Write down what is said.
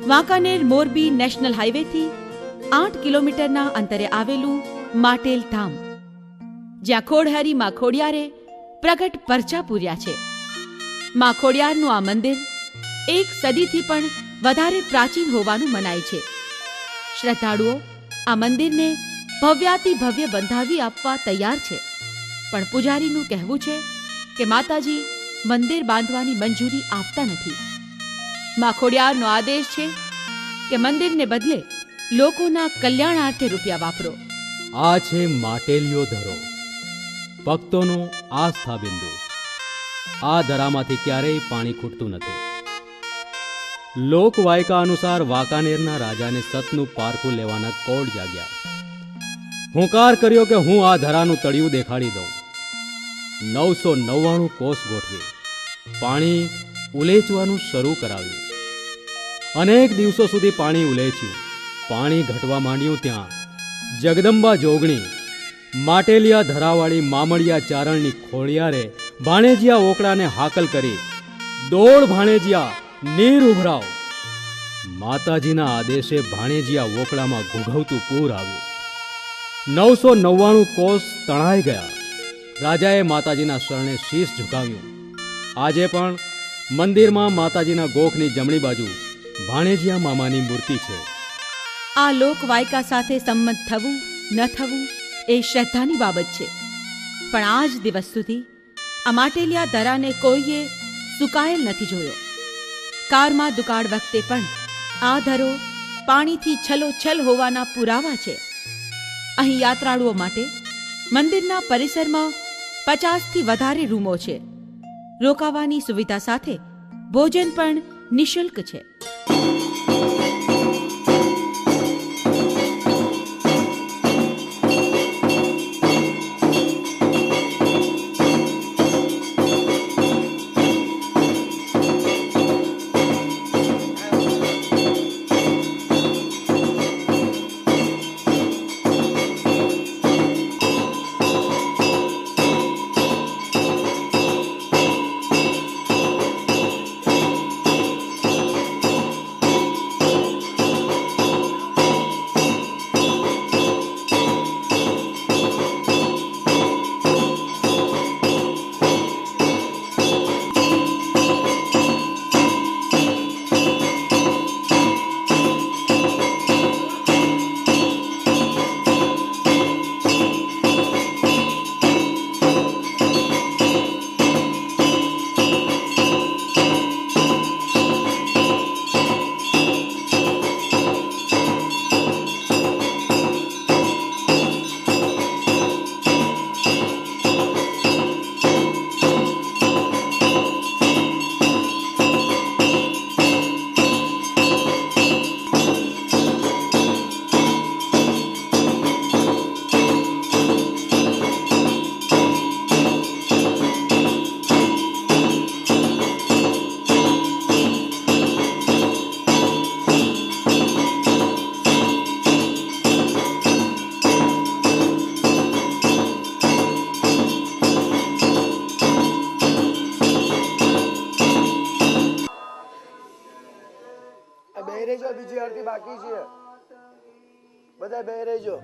Wankaner Morbi national હાઈવેથી 8 કિલોમીટરના અંતરે આવેલું માટેલ ધામ, જ્યાં ખોડહરી માં ખોડિયારે પ્રગટ પરચા પૂર્યા છે. માં ખોડિયારનું આ મંદિર 1 સદીથી પણ વધારે પ્રાચીન હોવાનું મનાય છે. શ્રદ્ધાળુઓ આ મંદિરને ભવ્યાતિ ભવ્ય બંધાવી આપવા તૈયાર છે, પણ પૂજારીનું કહેવું છે કે માતાજી મંદિર બાંધવાની મંજૂરી આપતા નથી. માં ખોડિયારનો આદેશ છે કે મંદિરને બદલે લોકોના કલ્યાણાર્થે રૂપિયા વાપરો. આ છે માટેલિયો ધરો, ભક્તોનો આસ્થા બિંદુ. આ ધરામાંથી ક્યારેય પાણી ખૂટતું નથી. લોકવાયકા અનુસાર વાંકાનેરના રાજાને સતનું પારખું લેવાના કોડ જાગ્યા. હુંકાર કર્યો કે હું આ ધરાનું તળિયું દેખાડી દઉં. 999 કોસ ગોઠવી પાણી ઉલેચવાનું શરૂ કરાવ્યું. અનેક દિવસો સુધી પાણી ઉલેચ્યું. પાણી ઘટવા માંડ્યું ત્યાં જગદંબા જોગણી, માટેલિયા ધરાવાળી મામડિયા ચારણની ખોડિયારે ભાણેજિયા ઓકળાને હાકલ કરી, દોડ ભાણેજિયા, નીર ઉભરાવ. માતાજીના આદેશે ભાણેજિયા ઓકળામાં ઘૂઘવતું પૂર આવ્યું. 999 કોસ તણાઈ ગયા. રાજાએ માતાજીના શરણે શીશ ઝુકાવ્યું. આજે પણ મંદિરમાં માતાજીના ગોખની જમણી બાજુ ભાણેજિયા મામાની મૂર્તિ છે. આ લોકવાયકા સાથે સંમત થવું ન થવું એ શ્રદ્ધાની બાબત છે, પણ આજ દિવસ સુધી આ માટેલિયા ધરાને કોઈએ સુકાયેલ નથી જોયો. કારમાં દુકાળ વખતે પણ આ ધરો પાણીથી છલોછલ હોવાના પુરાવા છે. અહીં યાત્રાળુઓ માટે મંદિરના પરિસરમાં 50થી વધારે રૂમો છે. રોકાવાની સુવિધા સાથે ભોજન પણ નિઃશુલ્ક છે. બે રહેજો, બીજી આરતી બાકી છે. બધા બે રહેજો.